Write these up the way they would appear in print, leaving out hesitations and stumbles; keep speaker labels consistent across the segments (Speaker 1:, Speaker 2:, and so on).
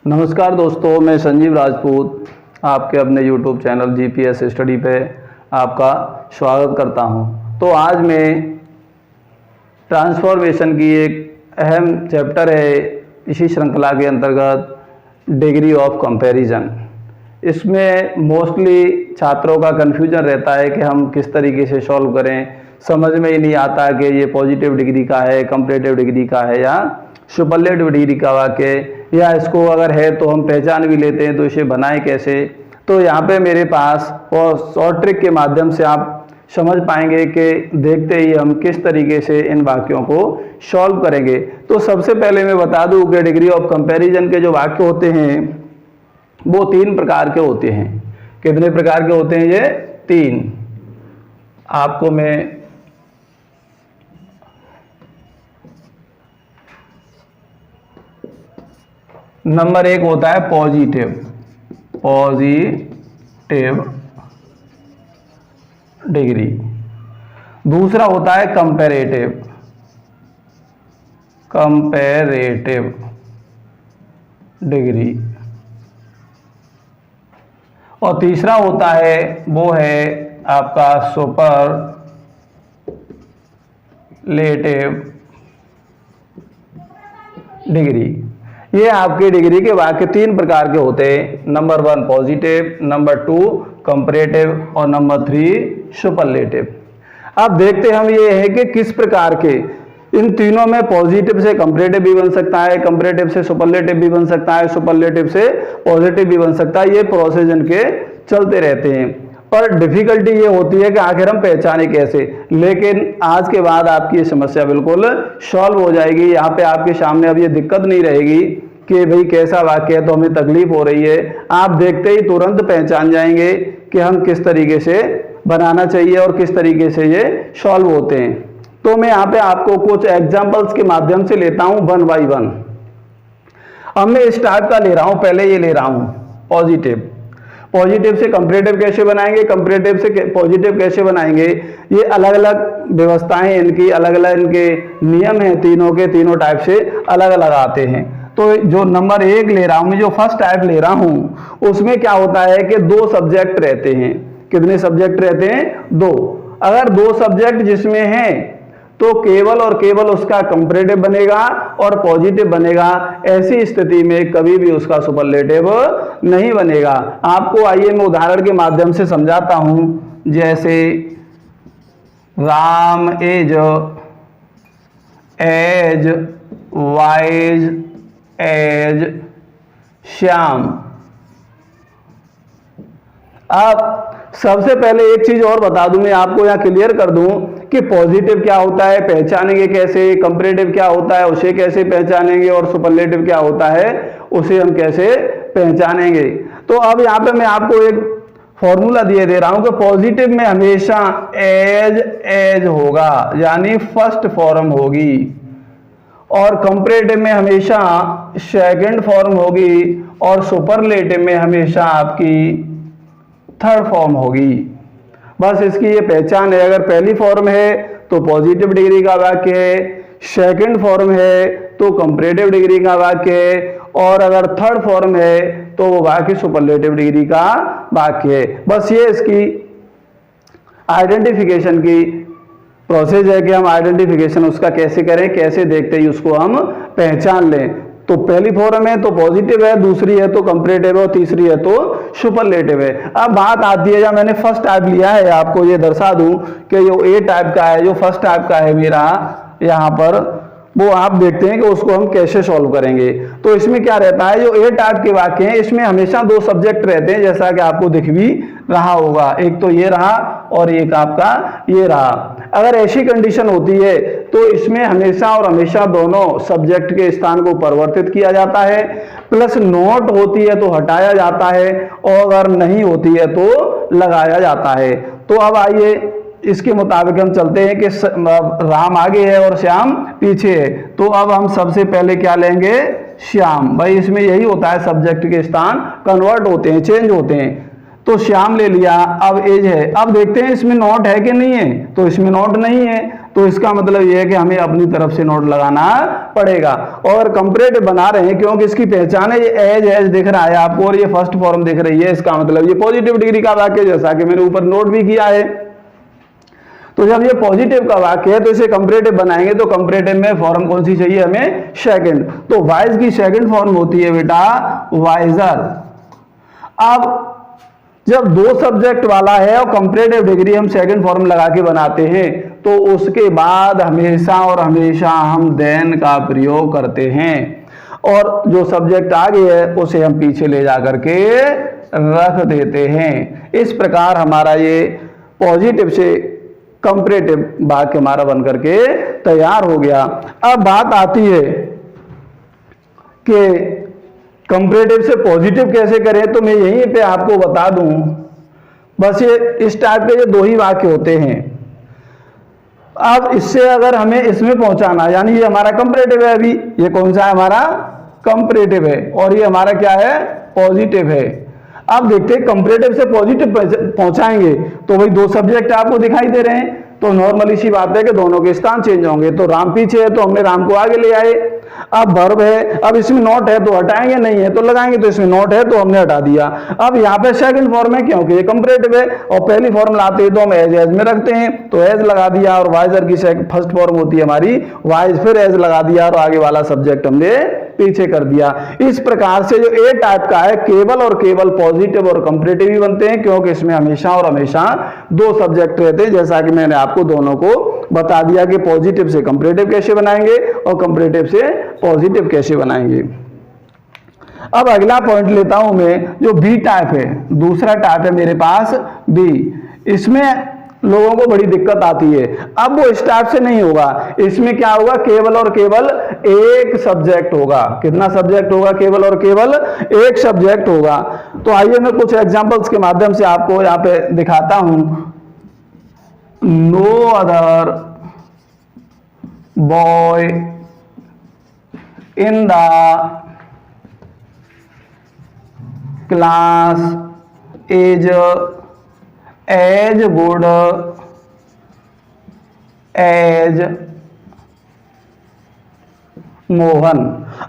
Speaker 1: नमस्कार दोस्तों, मैं संजीव राजपूत आपके अपने YouTube चैनल GPS स्टडी पे आपका स्वागत करता हूं। तो आज मैं ट्रांसफॉर्मेशन की एक अहम चैप्टर है इसी श्रृंखला के अंतर्गत डिग्री ऑफ कंपैरिजन। इसमें मोस्टली छात्रों का कन्फ्यूजन रहता है कि हम किस तरीके से सॉल्व करें। समझ में ही नहीं आता कि ये पॉजिटिव डिग्री का है, कंपैरेटिव डिग्री का है या सुपरलेटिव डिग्री का वाक्य, या इसको अगर है तो हम पहचान भी लेते हैं तो इसे बनाएं कैसे। तो यहाँ पे मेरे पास और शॉर्ट ट्रिक के माध्यम से आप समझ पाएंगे कि देखते ही हम किस तरीके से इन वाक्यों को सॉल्व करेंगे। तो सबसे पहले मैं बता दूं कि डिग्री ऑफ कंपैरिजन के जो वाक्य होते हैं वो 3 प्रकार के होते हैं। कितने प्रकार के होते हैं ये? 3। आपको मैं नंबर 1 होता है पॉजिटिव डिग्री। दूसरा होता है कंपैरेटिव डिग्री। और तीसरा होता है वो है आपका सुपरलेटिव डिग्री। ये आपकी डिग्री के वाक्य 3 प्रकार के होते हैं। नंबर 1 पॉजिटिव, नंबर 2 कंपैरेटिव और नंबर 3 सुपरलेटिव। अब देखते हम ये है कि किस प्रकार के इन तीनों में पॉजिटिव से कंपैरेटिव भी बन सकता है, कंपैरेटिव से सुपरलेटिव भी बन सकता है, सुपरलेटिव से पॉजिटिव भी बन सकता है। ये प्रोसेस इनके चलते रहते हैं, पर डिफिकल्टी ये होती है कि आखिर हम पहचाने कैसे। लेकिन आज के बाद आपकी ये समस्या बिल्कुल सॉल्व हो जाएगी। यहाँ पे आपके सामने अब ये दिक्कत नहीं रहेगी कि भाई कैसा वाक्य है तो हमें तकलीफ हो रही है। आप देखते ही तुरंत पहचान जाएंगे कि हम किस तरीके से बनाना चाहिए और किस तरीके से ये सॉल्व होते हैं। तो मैं यहाँ पे आपको कुछ एग्जाम्पल्स के माध्यम से लेता हूँ 1 बाई 1। अब मैं इस टाइप का ले रहा हूँ, पहले ये ले रहा हूँ पॉजिटिव से कंपैरेटिव कैसे बनाएंगे, कंपैरेटिव से पॉजिटिव कैसे बनाएंगे। ये अलग अलग व्यवस्थाएं इनकी, अलग अलग इनके नियम हैं, तीनों के तीनों टाइप से अलग अलग आते हैं। तो जो नंबर 1 ले रहा हूं मैं, जो फर्स्ट टाइप ले रहा हूं, उसमें क्या होता है कि 2 सब्जेक्ट रहते हैं। कितने सब्जेक्ट रहते हैं? 2। अगर 2 सब्जेक्ट जिसमें हैं तो केवल और केवल उसका कंपैरेटिव बनेगा और पॉजिटिव बनेगा। ऐसी स्थिति में कभी भी उसका सुपरलेटिव नहीं बनेगा। आपको आइए मैं उदाहरण के माध्यम से समझाता हूं। जैसे Ram is as wise as Shyam. अब सबसे पहले एक चीज और बता दूं, मैं आपको यहां क्लियर कर दूं कि पॉजिटिव क्या होता है, पहचानेंगे कैसे, कंपैरेटिव क्या होता है, उसे कैसे पहचानेंगे, और सुपरलेटिव क्या होता है, उसे हम कैसे पहचानेंगे। तो अब यहां पे मैं आपको एक फॉर्मूला दे रहा हूं कि पॉजिटिव में हमेशा एज होगा, यानी फर्स्ट फॉर्म होगी, और कंपैरेटिव में हमेशा सेकंड फॉर्म होगी, और सुपरलेटिव में हमेशा आपकी थर्ड फॉर्म होगी। बस इसकी ये पहचान है। अगर पहली फॉर्म है तो पॉजिटिव डिग्री का वाक्य है, सेकंड फॉर्म है तो कंपैरेटिव डिग्री का वाक्य है, और अगर थर्ड फॉर्म है तो वो वाक्य सुपरलेटिव डिग्री का वाक्य है। बस ये इसकी आइडेंटिफिकेशन की प्रोसेस है कि हम आइडेंटिफिकेशन उसका कैसे करें, कैसे देखते ही उसको हम पहचान लें। तो पहली फॉर्म है तो पॉजिटिव है, दूसरी है तो कंपैरेटिव है, और तीसरी है तो सुपरलेटिव है। अब बात आती है, जब मैंने फर्स्ट टाइप लिया है, आपको ये दर्शा दूं कि जो ए टाइप का है, जो फर्स्ट टाइप का है मेरा यहाँ पर, वो आप देखते हैं कि उसको हम कैसे सॉल्व करेंगे। तो इसमें क्या रहता है, जो ए टाइप के वाक्य हैं इसमें हमेशा 2 सब्जेक्ट रहते हैं, जैसा कि आपको दिख भी रहा होगा। एक तो ये रहा और एक आपका ये रहा। अगर ऐसी कंडीशन होती है तो इसमें हमेशा और हमेशा दोनों सब्जेक्ट के स्थान को परिवर्तित किया जाता है, प्लस नोट होती है तो हटाया जाता है, और अगर नहीं होती है तो लगाया जाता है। तो अब आइए इसके मुताबिक हम चलते हैं कि राम आगे है और श्याम पीछे है। तो अब हम सबसे पहले क्या लेंगे? श्याम। भाई इसमें यही होता है, सब्जेक्ट के स्थान कन्वर्ट होते हैं, चेंज होते हैं। तो श्याम ले लिया। अब एज है, अब देखते हैं इसमें नॉट है कि नहीं है। तो इसमें नॉट नहीं है, तो इसका मतलब ये है कि हमें अपनी तरफ से नोट लगाना पड़ेगा। और कंपैरेटिव बना रहे हैं क्योंकि इसकी पहचान है, ये एज दिख रहा है आपको और ये फर्स्ट फॉर्म दिख रही है, इसका मतलब ये पॉजिटिव डिग्री का वाक्य, जैसा कि मैंने ऊपर नोट भी किया है। तो जब ये पॉजिटिव का वाक्य है तो इसे कंपैरेटिव बनाएंगे, तो कंपैरेटिव में फॉर्म कौन सी चाहिए हमें? सेकंड। तो वाइज की सेकंड फॉर्म होती है बेटा वाइजर। अब जब दो सब्जेक्ट वाला है और कंपैरेटिव डिग्री हम सेकंड फॉर्म लगा के बनाते हैं, तो उसके बाद हमेशा और हमेशा हम देन का प्रयोग करते हैं और जो सब्जेक्ट आगे है उसे हम पीछे ले जा करके रख देते हैं। इस प्रकार हमारा ये पॉजिटिव से कंपैरेटिव वाक्य हमारा बन करके तैयार हो गया। अब बात आती है कि कंपैरेटिव से पॉजिटिव कैसे करें, तो मैं यहीं पे आपको बता दूं, बस ये इस टाइप के ये दो ही वाक्य होते हैं। अब इससे अगर हमें इसमें पहुंचाना, यानी ये हमारा कंपैरेटिव है, अभी ये कौन सा है? हमारा कंपैरेटिव है, और ये हमारा क्या है? पॉजिटिव है। अब देखते हैं कंपैरेटिव से पॉजिटिव पहुंचाएंगे तो भाई दो सब्जेक्ट आपको दिखाई दे रहे हैं, तो नॉर्मली सी बात है कि दोनों के स्थान चेंज होंगे। तो राम पीछे है तो हमने राम को आगे ले आए। अब वर्ब है, अब इसमें नॉट है तो हटाएंगे, नहीं है तो लगाएंगे, तो इसमें नॉट है तो हमने हटा दिया। अब यहाँ पे सेकंड फॉर्म है क्योंकि ये कंपैरेटिव है, और पहली फॉर्म लाते हैं तो हम एज में रखते हैं, तो एज लगा दिया, और वाइजर की फर्स्ट फॉर्म होती है हमारी वाइज, फिर एज लगा दिया और आगे वाला सब्जेक्ट हमने पीछे कर दिया। इस प्रकार से जो ए टाइप का है केवल और केवल पॉजिटिव और कंपैरेटिव ही बनते हैं, क्योंकि इसमें हमेशा और हमेशा दो सब्जेक्ट रहते हैं, जैसा कि मैंने आपको दोनों को बता दिया कि पॉजिटिव से कंपैरेटिव कैसे बनाएंगे और कंपैरेटिव से पॉजिटिव कैसे बनाएंगे। अब अगला पॉइंट लेता हूं मैं, जो बी टाइप है, दूसरा टाइप है मेरे पास बी। इसमें लोगों को बड़ी दिक्कत आती है। अब वो इस टाइप से नहीं होगा, इसमें क्या होगा? केवल और केवल एक सब्जेक्ट होगा। कितना सब्जेक्ट होगा? केवल और केवल एक सब्जेक्ट होगा। तो आइए मैं कुछ एग्जांपल्स के माध्यम से आपको यहाँ पे दिखाता हूं। No other boy in the class is as good as Mohan.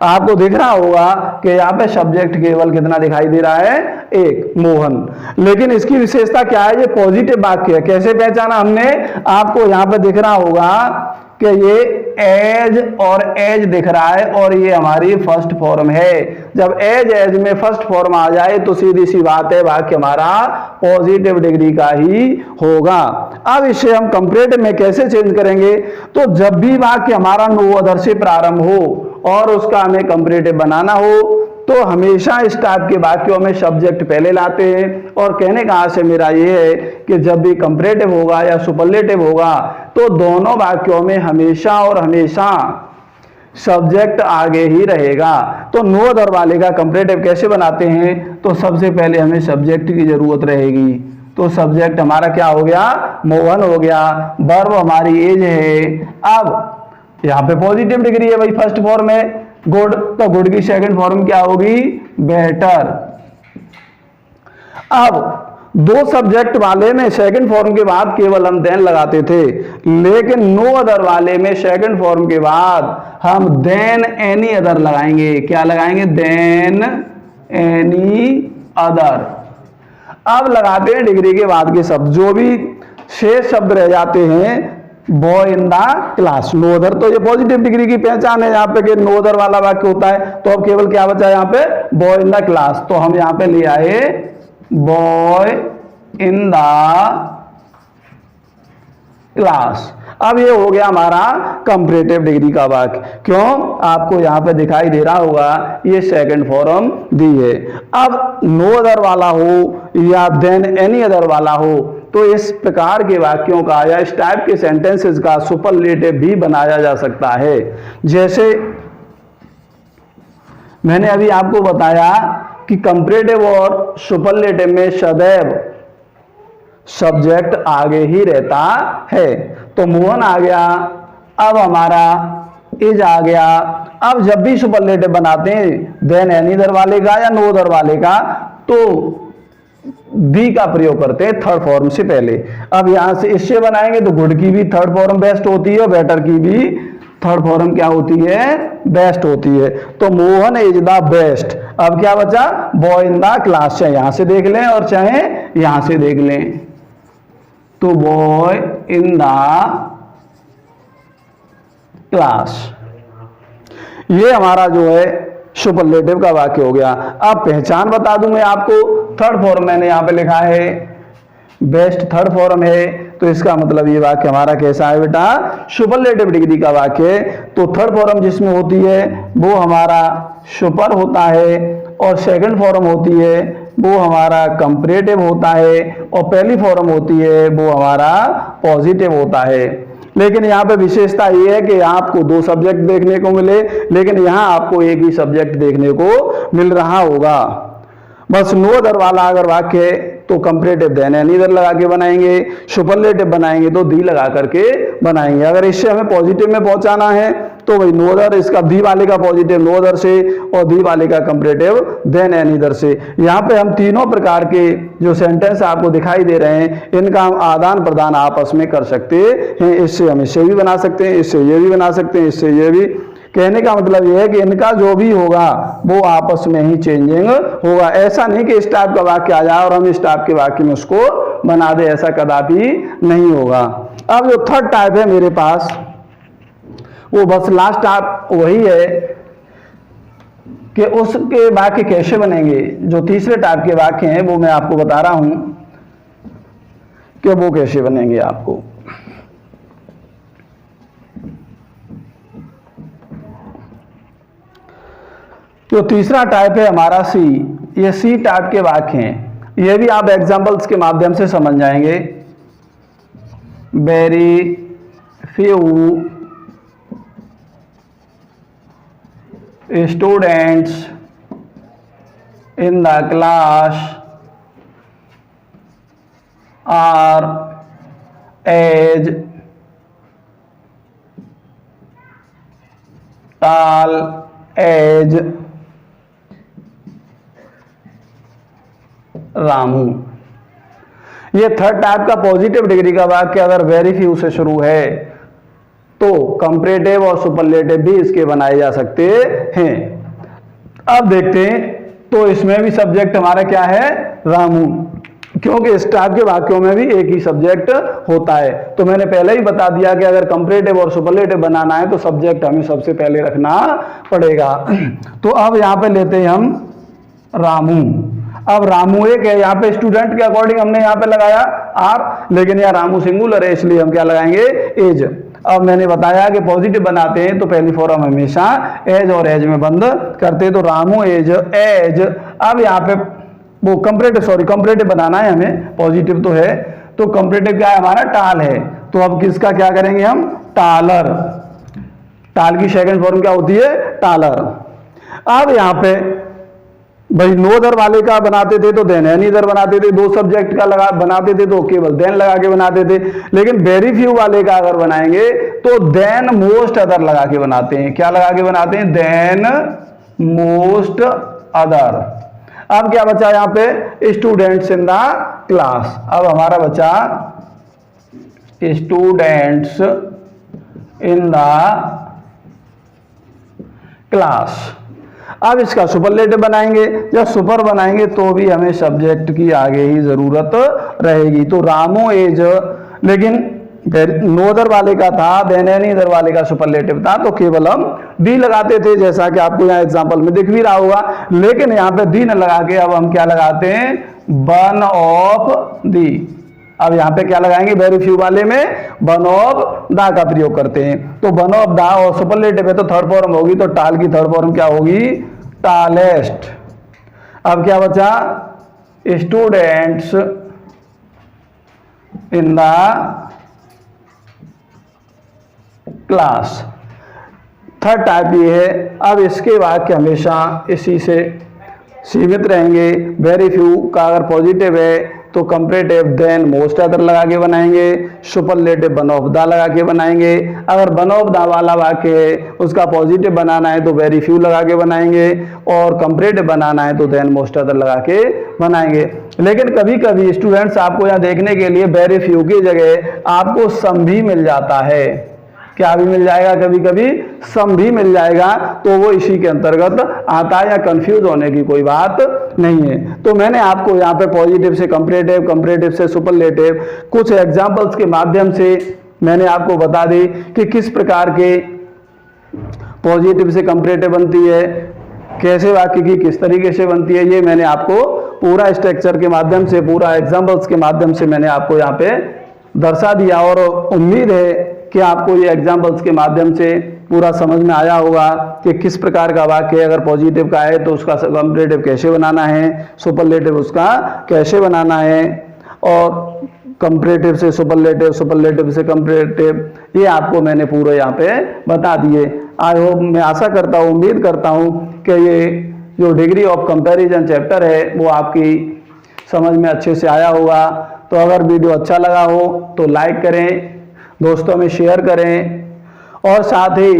Speaker 1: आपको दिख रहा होगा कि यहां पे सब्जेक्ट केवल कितना दिखाई दे रहा है? एक, मोहन। लेकिन इसकी विशेषता क्या है? ये पॉजिटिव वाक्य है। कैसे पहचाना हमने? आपको यहां पे दिख रहा होगा कि ये एज और एज दिख रहा है और ये हमारी फर्स्ट फॉर्म है। जब एज में फर्स्ट फॉर्म आ जाए तो सीधी सी बात है वाक्य हमारा पॉजिटिव डिग्री का ही होगा। अब इसे हम कंपैरेटिव में कैसे चेंज करेंगे? तो जब भी वाक्य हमारा नो अदर से प्रारंभ हो और उसका हमें कंपैरेटिव बनाना हो, तो हमेशा इस टाइप के वाक्यों में सब्जेक्ट पहले लाते हैं। और कहने का आशय मेरा ये है कि जब भी कंपैरेटिव होगा या सुपरलेटिव होगा तो दोनों वाक्यों में हमेशा और हमेशा सब्जेक्ट आगे ही रहेगा। तो नो अदर वाले का कंपैरेटिव कैसे बनाते हैं? तो सबसे पहले हमें सब्जेक्ट की जरूरत रहेगी। तो सब्जेक्ट हमारा क्या हो गया? मोहन हो गया। वर्ब हमारी एज है। अब यहाँ पे पॉजिटिव डिग्री है भाई, फर्स्ट फॉर्म है गुड, तो गुड की सेकंड फॉर्म क्या होगी? बेटर। अब दो सब्जेक्ट वाले में सेकंड फॉर्म के बाद केवल हम देन लगाते थे, लेकिन नो अदर वाले में सेकंड फॉर्म के बाद हम देन एनी अदर लगाएंगे। क्या लगाएंगे? Then any other. अब लगाते हैं डिग्री के बाद के शब्द, जो भी शेष शब्द रह जाते हैं boy in the class. No other, तो ये पॉजिटिव डिग्री की पहचान है यहाँ पे कि नो अदर वाला वाक्य होता है। तो अब केवल क्या बचा यहाँ पे? Boy in the class. तो हम यहाँ पे ले आए बॉय इन द क्लास। अब ये हो गया हमारा कंपैरेटिव डिग्री का वाक्य। क्यों? आपको यहाँ पे दिखाई दे रहा होगा ये सेकंड फॉर्म दी है। अब नो अदर वाला हो या देन एनी अदर वाला हो, तो इस प्रकार के वाक्यों का या इस टाइप के सेंटेंसेस का सुपरलेटिव भी बनाया जा सकता है। जैसे मैंने अभी आपको बताया कि कंपैरेटिव और सुपरलेटिव में सदैव सब्जेक्ट आगे ही रहता है। तो मोहन आ गया, अब हमारा इज आ गया। अब जब भी सुपरलेटिव बनाते हैं देन एनी अदर वाले का या नो अदर वाले का, तो दी का प्रयोग करते हैं थर्ड फॉर्म से पहले। अब यहां से इससे बनाएंगे तो गुड की भी थर्ड फॉर्म बेस्ट होती है और बेटर की भी थर्ड फॉर्म क्या होती है, बेस्ट होती है। तो मोहन इज द बेस्ट। अब क्या बचा, बॉय इन द क्लास। चाहे यहां से देख लें और चाहे यहां से देख लें। तो बॉय इन द क्लास, ये हमारा जो है सुपरलेटिव का वाक्य हो गया। अब पहचान बता दूं मैं आपको, थर्ड फॉर्म मैंने यहां पे लिखा है, बेस्ट थर्ड फॉर्म है, तो इसका मतलब ये वाक्य हमारा कैसा है बेटा, सुपरलेटिव डिग्री का वाक्य है। तो थर्ड फॉर्म जिसमें होती है वो हमारा सुपर होता है, और सेकंड फॉर्म होती है वो हमारा कंपैरेटिव होता है, और पहली फॉर्म होती है वो हमारा पॉजिटिव होता है। लेकिन यहाँ पे विशेषता ये है कि आपको दो सब्जेक्ट देखने को मिले, लेकिन यहाँ आपको एक ही सब्जेक्ट देखने को मिल रहा होगा। बस नो अदर वाला अगर वाक्य है तो कंपैरेटिव देन एनी अदर लगा के बनाएंगे, सुपरलेटिव बनाएंगे तो दी लगा करके बनाएंगे। अगर इससे हमें पॉजिटिव में पहुंचाना है तो वही नो अदर, इसका दी वाले का पॉजिटिव नो अदर से और दी वाले का कंपैरेटिव देन एनी अदर से। यहाँ पे हम तीनों प्रकार के जो सेंटेंस आपको दिखाई दे रहे हैं इनका हम आदान प्रदान आपस में कर सकते हैं। इससे हम इससे भी बना सकते हैं, इससे ये भी बना सकते हैं, इससे ये भी। कहने का मतलब यह है कि इनका जो भी होगा वो आपस में ही चेंजिंग होगा। ऐसा नहीं कि इस टाइप का वाक्य आ जाए और हम इस टाइप के वाक्य में उसको बना दे, ऐसा कदापि नहीं होगा। अब जो थर्ड टाइप है मेरे पास वो बस लास्ट टाइप वही है कि उसके वाक्य कैसे बनेंगे। जो तीसरे टाइप के वाक्य हैं वो मैं आपको बता रहा हूं कि वो कैसे बनेंगे आपको। जो तीसरा टाइप है हमारा सी, ये सी टाइप के वाक्य हैं। ये भी आप एग्जांपल्स के माध्यम से समझ जाएंगे। Very few students in the class are as tall as Ramu. ये थर्ड टाइप का पॉजिटिव डिग्री का वाक्य अगर वेरी फ्यू से शुरू है तो कंपैरेटिव और सुपरलेटिव भी इसके बनाए जा सकते हैं। अब देखते हैं, तो इसमें भी सब्जेक्ट हमारा क्या है, रामू, क्योंकि इस टाइप के वाक्यों में भी एक ही सब्जेक्ट होता है। तो मैंने पहले ही बता दिया कि अगर कंपैरेटिव और सुपरलेटिव बनाना है तो सब्जेक्ट हमें सबसे पहले रखना पड़ेगा। तो अब यहां पे लेते हैं हम रामू। अब रामू एक है, यहाँ पे स्टूडेंट के अकॉर्डिंग हमने यहाँ पे लगाया आर, लेकिन यहाँ रामू सिंगुलर है इसलिए हम क्या लगाएंगे, एज। अब मैंने बताया कि पॉजिटिव बनाते हैं तो पहली फॉर्म हमेशा एज और एज में बंद करते हैं। तो रामू एज एज। अब यहाँ पे वो कंपैरेटिव बनाना है हमें, पॉजिटिव तो है, तो कंपैरेटिव क्या है हमारा, टाल है। तो अब किसका क्या करेंगे हम, टालर। टाल की सेकंड फॉर्म क्या होती है, टालर। अब यहाँ पे भाई नो अदर वाले का बनाते थे तो देन एनी अदर बनाते थे, दो सब्जेक्ट का लगा बनाते थे तो केवल देन लगा के बनाते थे। लेकिन वेरी फ्यू वाले का अगर बनाएंगे तो देन मोस्ट अदर लगा के बनाते हैं। क्या लगा के बनाते हैं, देन मोस्ट अदर। अब क्या बचा यहां पे, स्टूडेंट्स इन द क्लास। अब हमारा बचा स्टूडेंट्स इन द क्लास। अब इसका सुपरलेटिव बनाएंगे, जब सुपर बनाएंगे तो भी हमें सब्जेक्ट की आगे ही जरूरत रहेगी। तो रामू एज, लेकिन नो अदर वाले का था, देन एनी अदर वाले का सुपरलेटिव था, तो केवल हम दी लगाते थे, जैसा कि आपको यहाँ एग्जांपल में दिख भी रहा होगा। लेकिन यहाँ पे दी न लगा के अब हम क्या लगाते हैं, वन ऑफ दी। अब यहाँ पे क्या लगाएंगे, वेरी फ्यू वाले में वन ऑफ द का प्रयोग करते हैं। तो वन ऑफ द और सुपरलेटिव है तो थर्ड फॉर्म होगी, तो टाल की थर्ड फॉर्म क्या होगी, टालेस्ट। अब क्या बचा, students in the class. Third type ये है। अब इसके वाक्य हमेशा इसी से सीमित रहेंगे। वेरी फ्यू का अगर पॉजिटिव है तो कंपैरेटिव देन मोस्ट अदर लगा के बनाएंगे, सुपरलेटिव वन ऑफ द लगा के बनाएंगे। अगर वन ऑफ द वाला वाक्य है उसका पॉजिटिव बनाना है तो वेरी फ्यू लगा के बनाएंगे, और कंपैरेटिव बनाना है तो देन मोस्ट अदर लगा के बनाएंगे। लेकिन कभी कभी स्टूडेंट्स आपको यहाँ देखने के लिए वेरी फ्यू की जगह आपको सम भी मिल जाता है। क्या भी मिल जाएगा? कभी कभी सम भी मिल जाएगा, तो वो इसी के अंतर्गत आता है, या कंफ्यूज होने की कोई बात नहीं है। तो मैंने आपको यहाँ पे पॉजिटिव से कंपैरेटिव, कंपैरेटिव से सुपरलेटिव कुछ एग्जांपल्स के माध्यम से मैंने आपको बता दी कि किस प्रकार के पॉजिटिव से कंपैरेटिव बनती है, कैसे वाक्य की किस तरीके से बनती है। ये मैंने आपको पूरा स्ट्रक्चर के माध्यम से, पूरा एग्जाम्पल्स के माध्यम से मैंने आपको यहाँ पे दर्शा दिया, और उम्मीद है कि आपको ये एग्जाम्पल्स के माध्यम से पूरा समझ में आया होगा कि किस प्रकार का वाक्य अगर पॉजिटिव का है तो उसका कंपैरेटिव कैसे बनाना है, सुपरलेटिव उसका कैसे बनाना है, और कंपैरेटिव से सुपरलेटिव, सुपरलेटिव से कंपैरेटिव, ये आपको मैंने पूरे यहाँ पे बता दिए। आई होप, मैं आशा करता हूँ, उम्मीद करता हूँ कि ये जो डिग्री ऑफ कंपैरिजन चैप्टर है वो आपकी समझ में अच्छे से आया होगा। तो अगर वीडियो अच्छा लगा हो तो लाइक करें, दोस्तों में शेयर करें, और साथ ही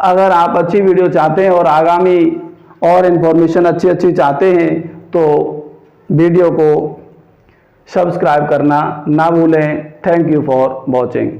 Speaker 1: अगर आप अच्छी वीडियो चाहते हैं और आगामी और इन्फॉर्मेशन अच्छी चाहते हैं तो वीडियो को सब्सक्राइब करना ना भूलें। Thank you for watching.